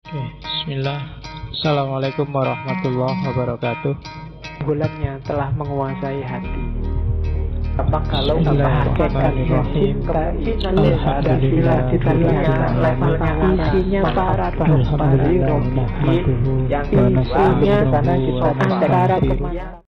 Oke, bismillah. Assalamualaikum warahmatullahi wabarakatuh. Bulannya telah menguasai hati. Apa kalau Bismillahirrahmanirrahim. Alhamdulillah kita lihat levelnya isinya para yang isinya antara kemana.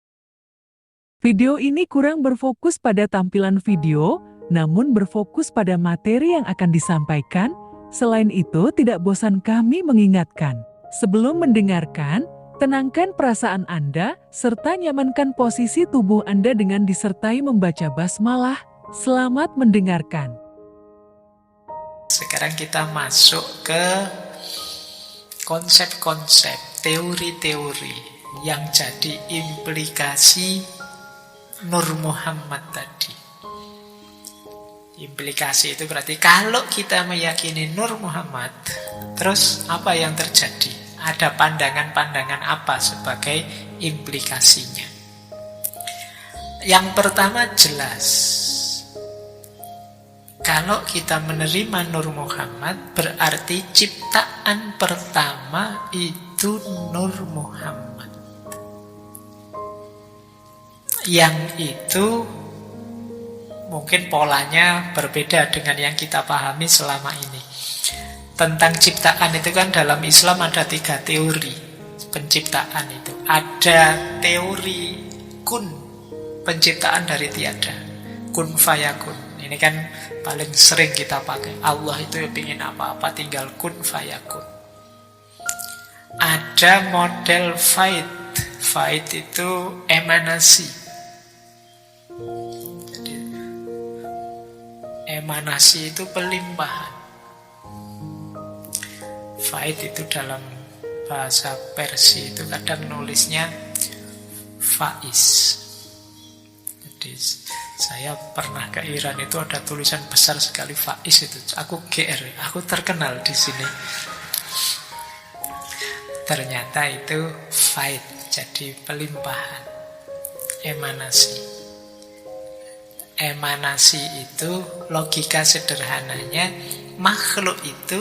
Video ini kurang berfokus pada tampilan video, namun berfokus pada materi yang akan disampaikan. Selain itu, tidak bosan kami mengingatkan. Sebelum mendengarkan, tenangkan perasaan Anda, serta nyamankan posisi tubuh Anda dengan disertai membaca basmalah. Selamat mendengarkan. Sekarang kita masuk ke konsep-konsep, teori-teori yang jadi implikasi Nur Muhammad tadi. Implikasi itu berarti kalau kita meyakini Nur Muhammad, terus apa yang terjadi? Ada pandangan-pandangan apa sebagai implikasinya? Yang pertama jelas, kalau kita menerima Nur Muhammad, berarti ciptaan pertama itu Nur Muhammad. Yang itu mungkin polanya berbeda dengan yang kita pahami selama ini. Tentang ciptaan itu kan dalam Islam ada 3 teori penciptaan itu. Ada teori kun, penciptaan dari tiada, kun fayakun. Ini kan paling sering kita pakai. Allah itu ingin apa-apa tinggal kun fayakun. Ada model faid. Faid itu emanasi. Emanasi itu pelimpahan. Faid itu dalam bahasa Persia itu kadang nulisnya faiz. Jadi saya pernah ke Iran itu ada tulisan besar sekali faiz itu. Aku GR, aku terkenal di sini. Ternyata itu faid, jadi pelimpahan. Emanasi. Emanasi itu logika sederhananya makhluk itu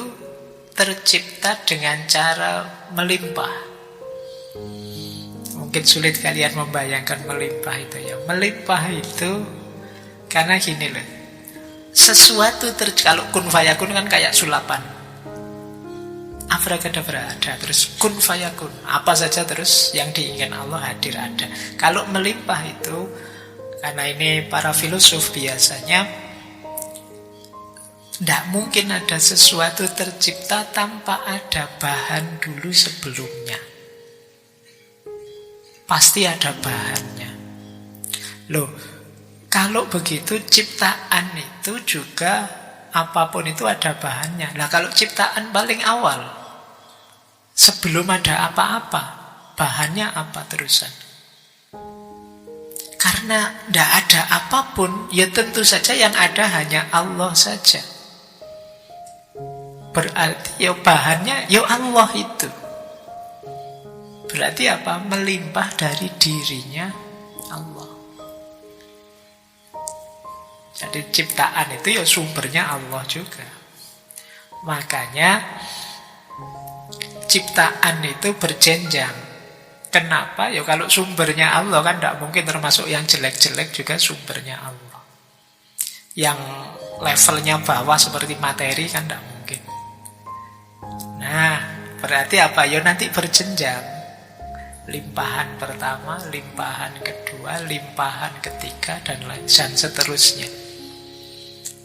tercipta dengan cara melimpah. Mungkin sulit kalian membayangkan melimpah itu ya. Melimpah itu karena gini loh. Sesuatu kalau kun fayakun kan kayak sulapan. Abracadabra ada, terus kun fayakun. Apa saja terus yang diinginkan Allah hadir ada. Kalau melimpah itu, karena ini para filosof biasanya tidak mungkin ada sesuatu tercipta tanpa ada bahan dulu sebelumnya. Pasti ada bahannya. Loh, kalau begitu ciptaan itu juga apapun itu ada bahannya. Nah, kalau ciptaan paling awal, sebelum ada apa-apa, bahannya apa terusan? Karena tidak ada apapun, ya tentu saja yang ada hanya Allah saja. Berarti ya bahannya ya Allah itu. Berarti apa? Melimpah dari dirinya Allah. Jadi ciptaan itu ya sumbernya Allah juga. Makanya ciptaan itu berjenjang. Kenapa? Ya kalau sumbernya Allah kan tidak mungkin termasuk yang jelek-jelek juga sumbernya Allah. Yang levelnya bawah seperti materi kan tidak mungkin. Nah, berarti apa? Ya nanti berjenjang. Limpahan pertama, limpahan kedua, limpahan ketiga, dan seterusnya.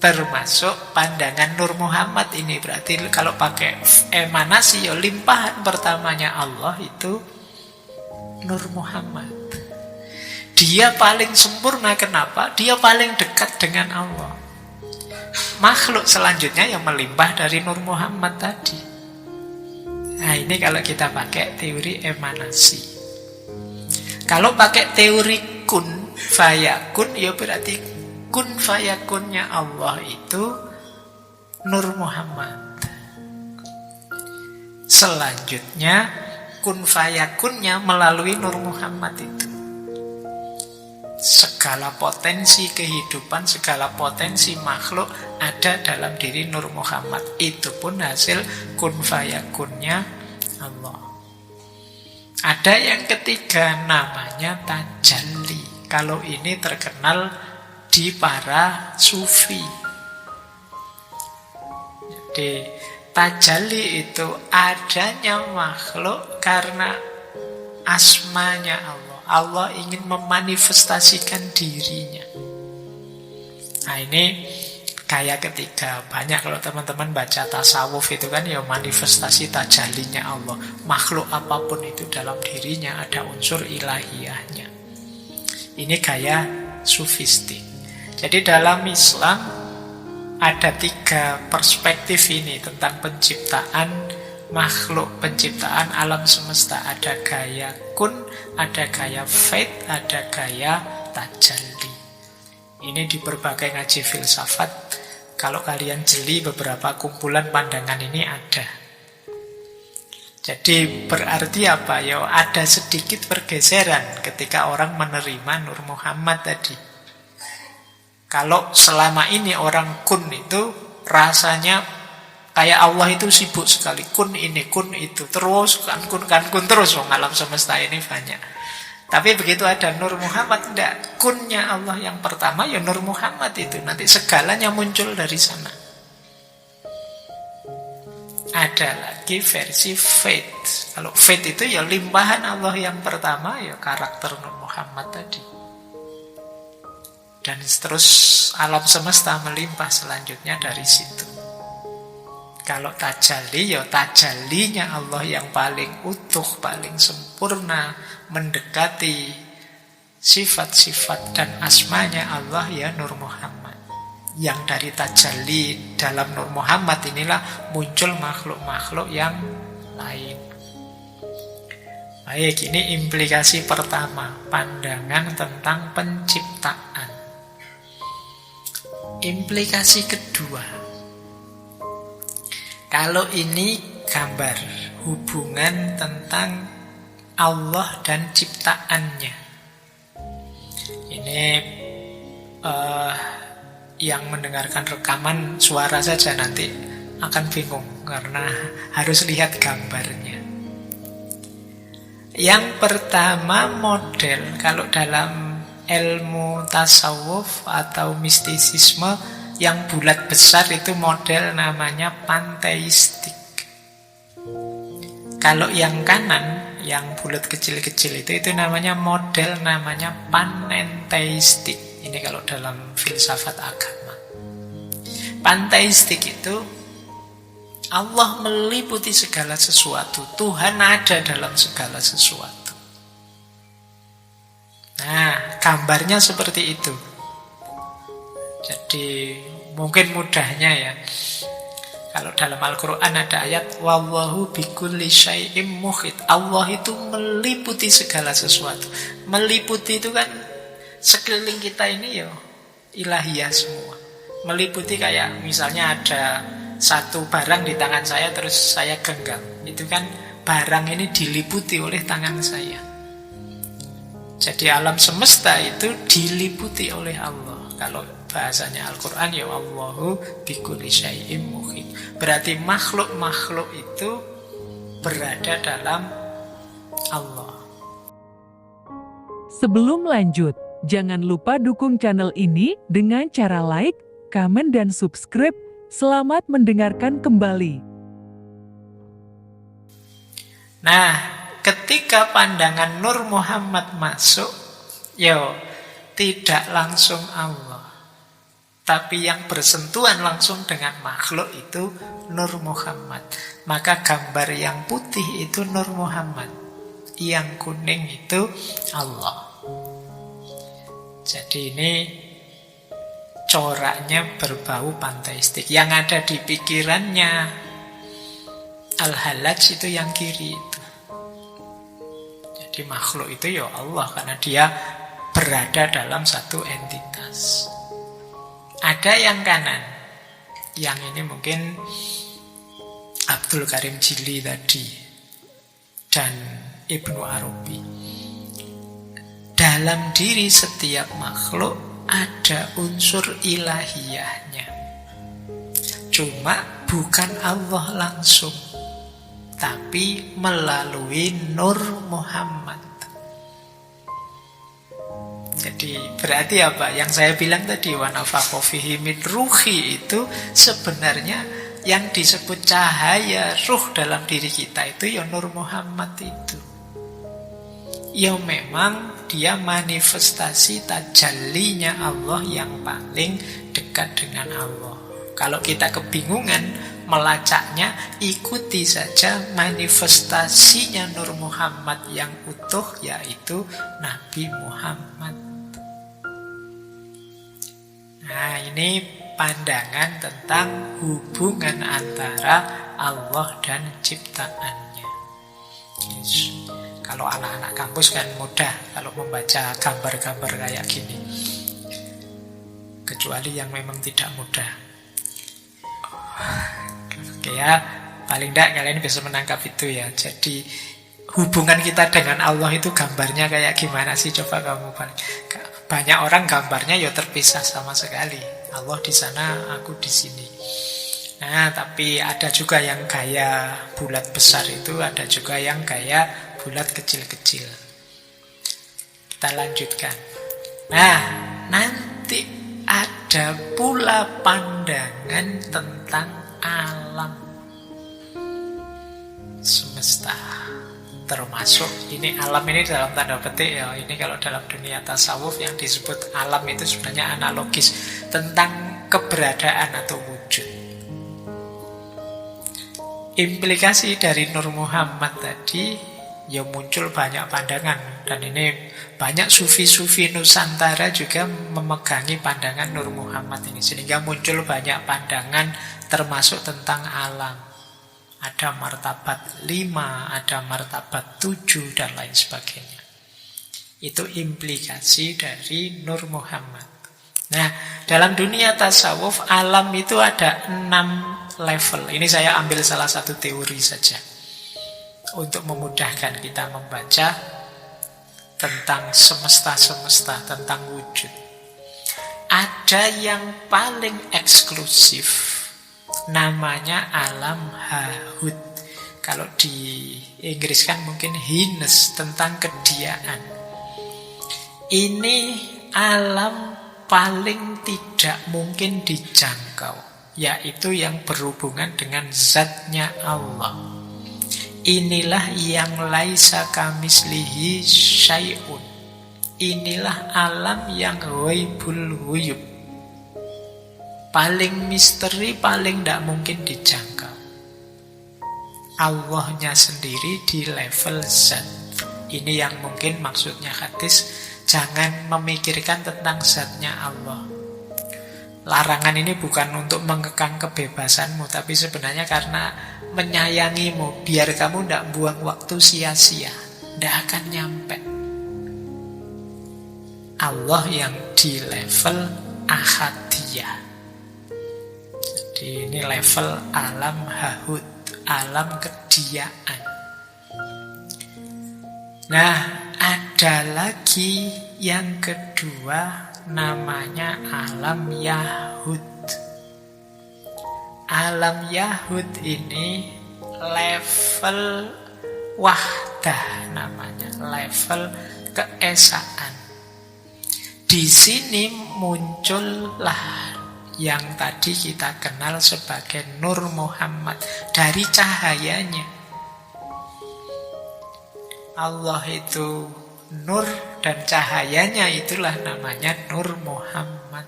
Termasuk pandangan Nur Muhammad ini. Berarti kalau pakai emanasi, ya limpahan pertamanya Allah itu Nur Muhammad. Dia paling sempurna. Kenapa? Dia paling dekat dengan Allah. Makhluk selanjutnya yang melimpah dari Nur Muhammad tadi. Nah, ini kalau kita pakai teori emanasi. Kalau pakai teori kun fayakun, ya berarti kun fayakunnya Allah itu Nur Muhammad. Selanjutnya kun fayakunnya melalui Nur Muhammad itu. Segala potensi kehidupan, segala potensi makhluk ada dalam diri Nur Muhammad. Itu pun hasil kun fayakunnya Allah. Ada yang ketiga namanya tajalli. Kalau ini terkenal di para sufi. Jadi tajalli itu adanya makhluk karena asmanya Allah. Allah ingin memanifestasikan dirinya. Nah ini gaya ketiga. Banyak kalau teman-teman baca tasawuf itu kan ya manifestasi tajallinya Allah. Makhluk apapun itu dalam dirinya ada unsur ilahiyahnya. Ini gaya sufistik. Jadi dalam Islam ada 3 perspektif ini tentang penciptaan makhluk, penciptaan alam semesta. Ada gaya kun, ada gaya faith, ada gaya tajalli. Ini di berbagai ngaji filsafat. Kalau kalian jeli beberapa kumpulan pandangan ini ada. Jadi berarti apa? Ya ada sedikit pergeseran ketika orang menerima Nur Muhammad tadi. Kalau selama ini orang kun itu rasanya kayak Allah itu sibuk sekali. Kun ini, kun itu. Terus kan kun terus. Alam semesta ini banyak. Tapi begitu ada Nur Muhammad, tidak. Kunnya Allah yang pertama ya Nur Muhammad itu. Nanti segalanya muncul dari sana. Ada lagi versi faith. Kalau faith itu ya limpahan Allah yang pertama, ya karakter Nur Muhammad tadi. Dan terus alam semesta melimpah selanjutnya dari situ. Kalau tajalli, ya tajallinya Allah yang paling utuh, paling sempurna, mendekati sifat-sifat dan asmanya Allah ya Nur Muhammad. Yang dari tajalli dalam Nur Muhammad inilah muncul makhluk-makhluk yang lain. Baik, ini implikasi pertama, pandangan tentang penciptaan. Implikasi kedua, kalau ini gambar hubungan tentang Allah dan ciptaannya. Ini yang mendengarkan rekaman suara saja nanti akan bingung karena harus lihat gambarnya. Yang pertama model, kalau dalam ilmu tasawuf atau mistisisme yang bulat besar itu model namanya panteistik. Kalau yang kanan, yang bulat kecil-kecil itu namanya model namanya panenteistik. Ini kalau dalam filsafat agama. Panteistik itu Allah meliputi segala sesuatu. Tuhan ada dalam segala sesuatu. Nah, gambarnya seperti itu. Jadi mungkin mudahnya ya, kalau dalam Al-Quran ada ayat wallahu bikulli syai'im muhit. Allah itu meliputi segala sesuatu. Meliputi itu kan sekeliling kita ini ya ilahiyah semua. Meliputi kayak misalnya ada satu barang di tangan saya terus saya genggam. Itu kan barang ini diliputi oleh tangan saya. Jadi alam semesta itu diliputi oleh Allah. Kalau bahasanya Al-Quran ya Allahu bikulli syai'im muhit. Berarti makhluk-makhluk itu berada dalam Allah. Sebelum lanjut, jangan lupa dukung channel ini dengan cara like, komen, dan subscribe. Selamat mendengarkan kembali. Nah, ketika pandangan Nur Muhammad masuk, tidak langsung Allah, tapi yang bersentuhan langsung dengan makhluk itu Nur Muhammad. Maka gambar yang putih itu Nur Muhammad, yang kuning itu Allah. Jadi ini coraknya berbau panteistik. Yang ada di pikirannya Al-Hallaj itu yang kiri itu. Jadi makhluk itu ya Allah, karena dia berada dalam satu entitas. Ada yang kanan. Yang ini mungkin Abdul Karim Jili tadi dan Ibnu Arabi. Dalam diri setiap makhluk ada unsur ilahiyahnya. Cuma bukan Allah langsung, tapi melalui Nur Muhammad. Jadi berarti apa? Yang saya bilang tadi, wa nafakha fihi min ruhi, itu sebenarnya yang disebut cahaya ruh dalam diri kita itu ya Nur Muhammad itu. Ya memang dia manifestasi tajallinya Allah yang paling dekat dengan Allah. Kalau kita kebingungan melacaknya, ikuti saja manifestasinya Nur Muhammad yang utuh, yaitu Nabi Muhammad. Nah, ini pandangan tentang hubungan antara Allah dan ciptaannya. Yes. Kalau anak-anak kampus kan mudah kalau membaca gambar-gambar kayak gini. Kecuali yang memang tidak mudah. Oke ya, paling tidak kalian bisa menangkap itu ya. Jadi hubungan kita dengan Allah itu gambarnya kayak gimana sih? Coba kamu balik. Banyak orang gambarnya ya terpisah sama sekali. Allah di sana, aku di sini. Nah, tapi ada juga yang gaya bulat besar itu, ada juga yang gaya bulat kecil-kecil. Kita lanjutkan. Nah, nanti ada pula pandangan tentang alam semesta. Termasuk ini alam ini dalam tanda petik ya. Ini kalau dalam dunia tasawuf yang disebut alam itu sebenarnya analogis tentang keberadaan atau wujud. Implikasi dari Nur Muhammad tadi ya muncul banyak pandangan, dan ini banyak sufi-sufi Nusantara juga memegangi pandangan Nur Muhammad ini, sehingga muncul banyak pandangan termasuk tentang alam. Ada martabat 5, ada martabat 7, dan lain sebagainya. Itu implikasi dari Nur Muhammad. Nah, dalam dunia tasawuf, alam itu ada 6 level. Ini saya ambil salah satu teori saja untuk memudahkan kita membaca tentang semesta-semesta, tentang wujud. Ada yang paling eksklusif, namanya alam hahut. Kalau di Inggris kan mungkin hines, tentang kediaan. Ini alam paling tidak mungkin dijangkau, yaitu yang berhubungan dengan zatnya Allah. Inilah yang laisa kamislihi syai'un. Inilah alam yang ghaibul ghuyub, paling misteri, paling tidak mungkin dijangkau. Allahnya sendiri di level zat. Ini yang mungkin maksudnya hadis, jangan memikirkan tentang zatnya Allah. Larangan ini bukan untuk mengekang kebebasanmu, tapi sebenarnya karena menyayangimu, biar kamu tidak buang waktu sia-sia, tidak akan nyampe. Allah yang di level ahadiyah. Jadi ini level alam hahut, alam kediaan. Nah, ada lagi yang kedua, namanya alam Yahud. Alam Yahud ini level wahdah namanya, level keesaan. Di sini muncullah yang tadi kita kenal sebagai Nur Muhammad. Dari cahayanya Allah itu nur, dan cahayanya itulah namanya Nur Muhammad.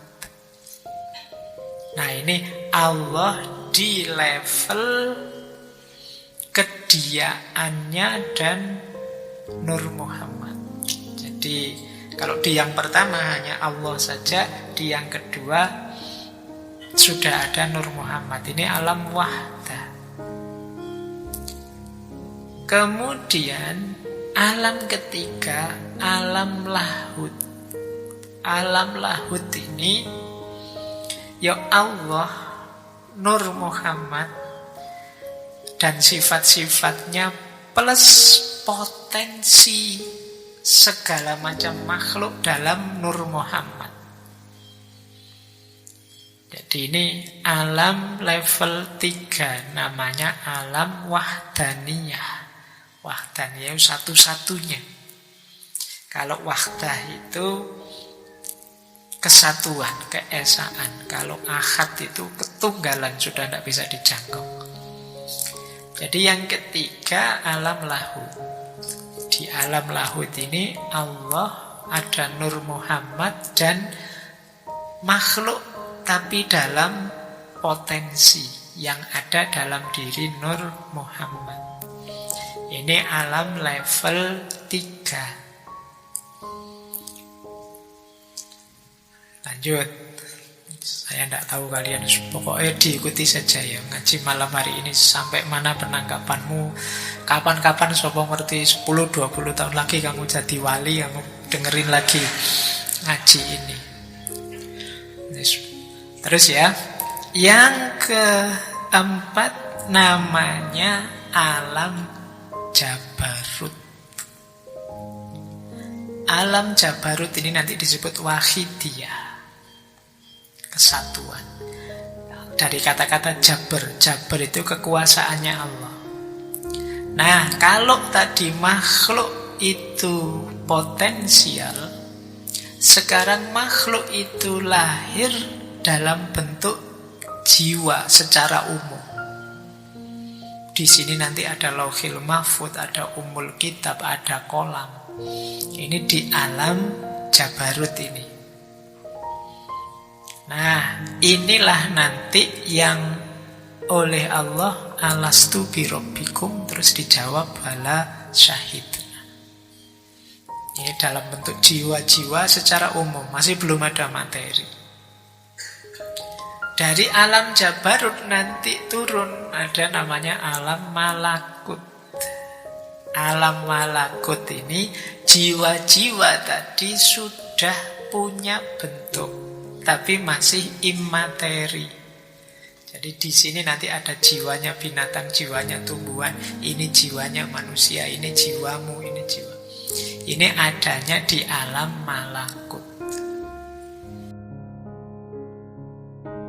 Nah, ini Allah di level kediaannya dan Nur Muhammad. Jadi kalau di yang pertama hanya Allah saja, di yang kedua sudah ada Nur Muhammad. Ini alam wahdah. Kemudian alam ketiga, alam lahut. Alam lahut ini ya Allah, Nur Muhammad, dan sifat-sifatnya plus potensi segala macam makhluk dalam Nur Muhammad. Jadi ini alam level 3, namanya alam wahdaniyah. Wahdaniyah satu-satunya. Kalau wahdah itu kesatuan, keesaan. Kalau ahad itu ketunggalan, sudah tidak bisa dijangkau. Jadi yang ketiga alam lahud. Di alam lahud ini Allah, ada Nur Muhammad dan makhluk, tapi dalam potensi yang ada dalam diri Nur Muhammad. Ini alam level 3. Lanjut. Saya tidak tahu kalian, pokoknya diikuti saja ya. Ngaji malam hari ini sampai mana penangkapanmu. Kapan-kapan sopo ngerti 10-20 tahun lagi kamu jadi wali, kamu dengerin lagi ngaji ini. Terus ya, yang keempat namanya alam Jabarut. Alam Jabarut ini nanti disebut wahidiyah, kesatuan. Dari kata-kata Jabar, Jabar itu kekuasaannya Allah. Nah, kalau tadi makhluk itu potensial, sekarang makhluk itu lahir dalam bentuk jiwa secara umum. Di sini nanti ada Lauhil Mahfud, ada Ummul Kitab, ada kolam. Ini di alam Jabarut ini. Nah, inilah nanti yang oleh Allah, alastu birabbikum, terus dijawab bala syahidna. Ini dalam bentuk jiwa-jiwa secara umum, masih belum ada materi. Dari alam Jabarut nanti turun, ada namanya alam malakut. Alam malakut ini jiwa-jiwa tadi sudah punya bentuk, tapi masih immateri. Jadi di sini nanti ada jiwanya binatang, jiwanya tumbuhan, ini jiwanya manusia, ini jiwamu, ini jiwa. Ini adanya di alam malakut.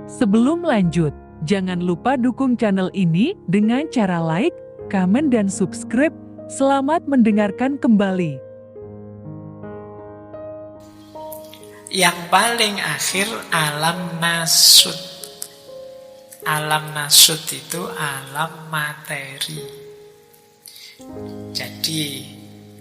Sebelum lanjut, jangan lupa dukung channel ini dengan cara like, komen, dan subscribe. Selamat mendengarkan kembali. Yang paling akhir alam nasut. Alam nasut itu alam materi. Jadi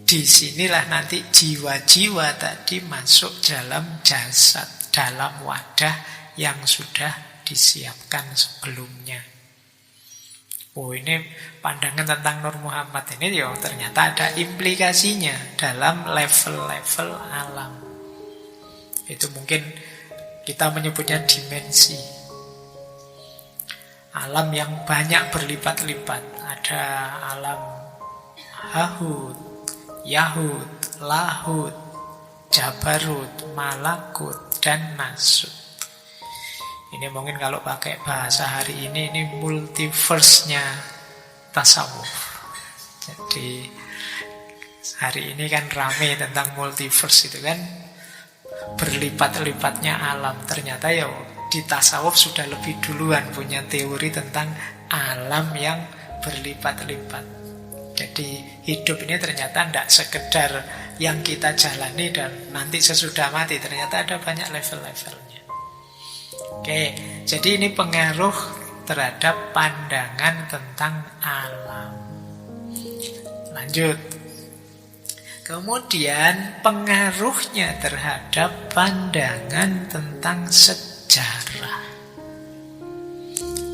disinilah nanti jiwa-jiwa tadi masuk dalam jasad, dalam wadah yang sudah disiapkan sebelumnya. Oh, ini pandangan tentang Nur Muhammad ini ya ternyata ada implikasinya dalam level-level alam. Itu mungkin kita menyebutnya dimensi. Alam yang banyak berlipat-lipat. Ada alam Hahud, Yahud, Lahud, Jabarut, Malakut, dan Nasut. Ini mungkin kalau pakai bahasa hari ini multiverse-nya tasawuf. Jadi hari ini kan rame tentang multiverse itu kan, berlipat-lipatnya alam. Ternyata ya di tasawuf sudah lebih duluan punya teori tentang alam yang berlipat-lipat. Jadi hidup ini ternyata tidak sekedar yang kita jalani dan nanti sesudah mati. Ternyata ada banyak level-levelnya. Oke, jadi ini pengaruh terhadap pandangan tentang alam. Lanjut. Kemudian pengaruhnya terhadap pandangan tentang sejarah.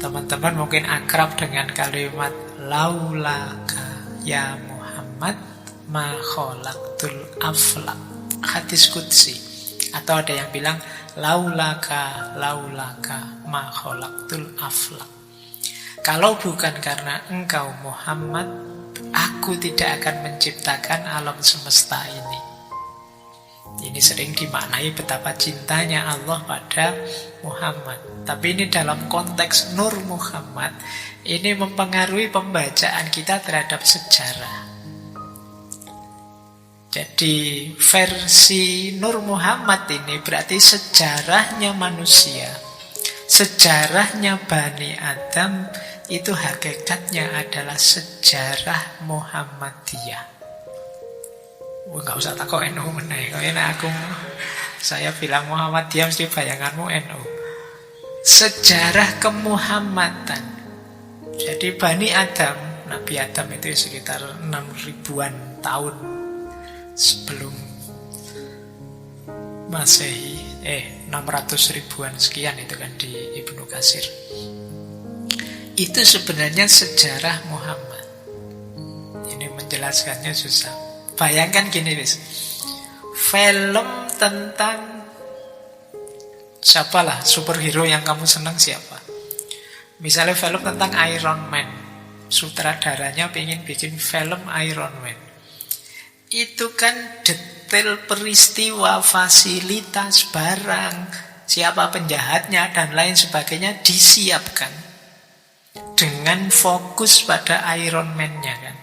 Teman-teman mungkin akrab dengan kalimat laulaka ya Muhammad ma khalaqtul aflaq. Hadis qudsi. Atau ada yang bilang laulaka ma khalaqtul aflaq. Kalau bukan karena engkau Muhammad, aku tidak akan menciptakan alam semesta ini. Ini sering dimaknai betapa cintanya Allah pada Muhammad. Tapi ini dalam konteks Nur Muhammad, ini mempengaruhi pembacaan kita terhadap sejarah. Jadi versi Nur Muhammad ini berarti sejarahnya manusia Sejarahnya Bani Adam itu hakikatnya adalah sejarah Muhammadiyah. Nggak usah takut NU meneh. Saya bilang Muhammadiyah mesti bayanganmu NU. Sejarah kemuhammadan. Jadi Bani Adam, Nabi Adam itu sekitar 6.000-an tahun sebelum Masehi, 600 ribuan sekian itu kan di Ibnu Katsir. Itu sebenarnya sejarah Muhammad. Ini menjelaskannya susah. Bayangkan gini, wis. Film tentang siapalah superhero yang kamu senang siapa? Misalnya film tentang Iron Man. Sutradaranya pengen bikin film Iron Man. Itu kan detail peristiwa, fasilitas, barang, siapa penjahatnya dan lain sebagainya disiapkan dengan fokus pada Iron Man-nya kan.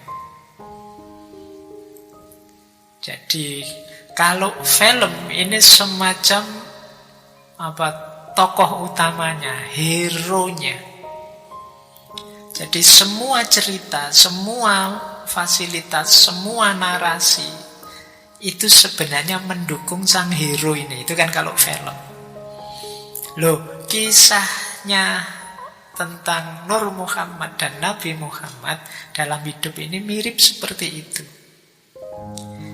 Jadi kalau film ini semacam tokoh utamanya, hero-nya. Jadi semua cerita, semua fasilitas, semua narasi itu sebenarnya mendukung sang hero ini. Itu kan kalau film. Loh, kisahnya tentang Nur Muhammad dan Nabi Muhammad dalam hidup ini mirip seperti itu.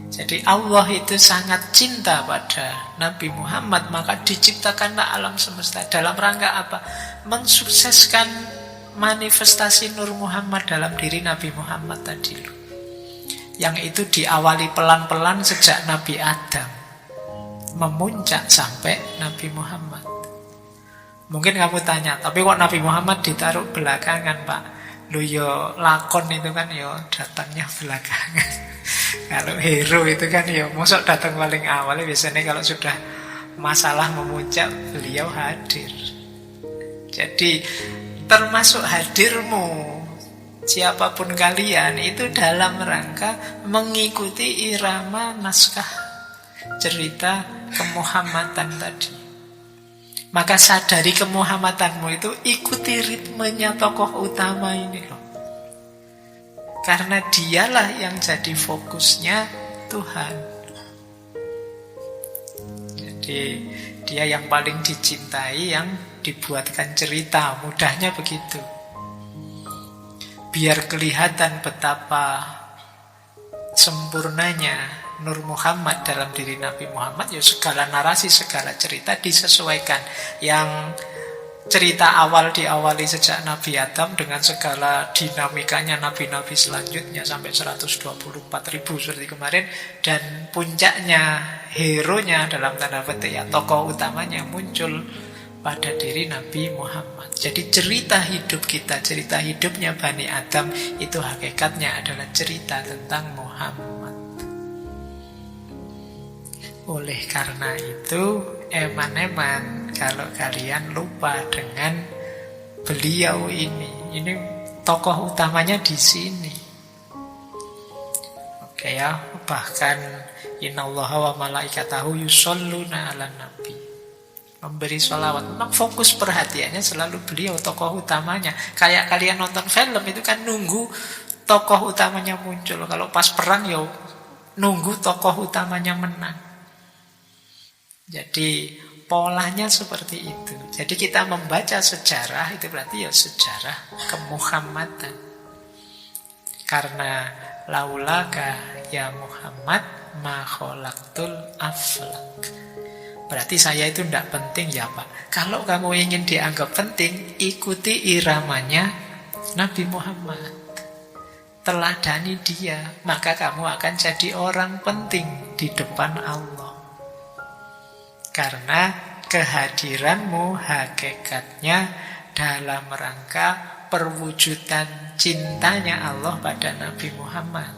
Jadi Allah itu sangat cinta pada Nabi Muhammad, maka diciptakanlah alam semesta. Dalam rangka apa? Mensukseskan manifestasi Nur Muhammad dalam diri Nabi Muhammad tadi loh. Yang itu diawali pelan-pelan sejak Nabi Adam, memuncak sampai Nabi Muhammad. Mungkin kamu tanya, tapi kok Nabi Muhammad ditaruh belakangan, Pak? Loh ya lakon itu kan ya datangnya belakangan. Kalau hero itu kan ya mosok datang paling awal. Biasanya kalau sudah masalah memuncak, beliau hadir. Jadi termasuk hadirmu siapapun kalian itu dalam rangka mengikuti irama naskah cerita kemuhammadan tadi. Maka sadari kemuhammadanmu itu, ikuti ritmenya tokoh utama ini loh. Karena dialah yang jadi fokusnya Tuhan. Jadi dia yang paling dicintai, yang dibuatkan cerita, mudahnya begitu. Biar kelihatan betapa sempurnanya Nur Muhammad dalam diri Nabi Muhammad, ya segala narasi, segala cerita disesuaikan. Yang cerita awal diawali sejak Nabi Adam dengan segala dinamikanya nabi-nabi selanjutnya sampai 124.000 seperti kemarin. Dan puncaknya, hero-nya dalam tanda petik ya, tokoh utamanya muncul pada diri Nabi Muhammad. Jadi cerita hidup kita, cerita hidupnya Bani Adam itu hakikatnya adalah cerita tentang Muhammad. Oleh karena itu, eman-eman kalau kalian lupa dengan beliau ini. Ini tokoh utamanya di sini. Oke ya, bahkan innallaha wa malaikatahu yusholluna 'alan nabi. Memberi sholawat. Memang fokus perhatiannya selalu beliau, tokoh utamanya. Kayak kalian nonton film itu kan nunggu tokoh utamanya muncul. Kalau pas perang ya nunggu tokoh utamanya menang. Jadi polanya seperti itu. Jadi kita membaca sejarah itu berarti ya sejarah kemuhammadan. Karena laulaka ya Muhammad ma khalaqtul aflak. Berarti saya itu tidak penting ya Pak. Kalau kamu ingin dianggap penting, ikuti iramanya Nabi Muhammad. Teladani dia, maka kamu akan jadi orang penting di depan Allah. Karena kehadiranmu hakikatnya dalam rangka perwujudan cintanya Allah pada Nabi Muhammad.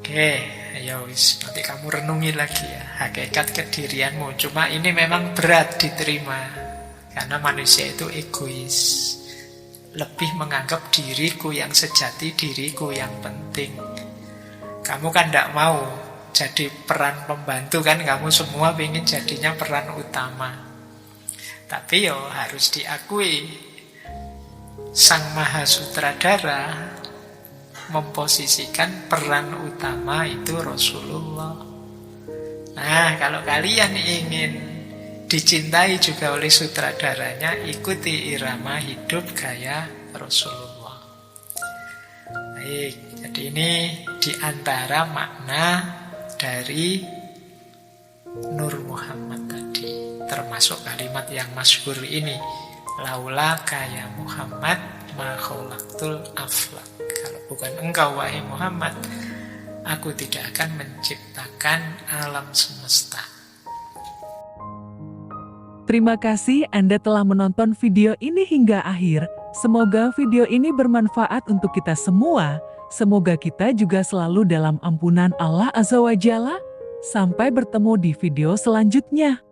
Oke, ayo nanti kamu renungi lagi ya hakikat kedirianmu. Cuma ini memang berat diterima karena manusia itu egois, lebih menganggap diriku yang sejati, diriku yang penting. Kamu kan tidak mau jadi peran pembantu kan, kamu semua ingin jadinya peran utama. Tapi yo harus diakui, Sang Maha Sutradara memposisikan peran utama itu Rasulullah. Nah, kalau kalian ingin dicintai juga oleh sutradaranya, ikuti irama hidup gaya Rasulullah. Baik, jadi ini diantara makna dari Nur Muhammad tadi, termasuk kalimat yang masyhur ini, laula kaya Muhammad ma khalaqtul aflak. Kalau bukan engkau wahai Muhammad, aku tidak akan menciptakan alam semesta. Terima kasih Anda telah menonton video ini hingga akhir. Semoga video ini bermanfaat untuk kita semua. Semoga kita juga selalu dalam ampunan Allah Azza wa Jalla. Sampai bertemu di video selanjutnya.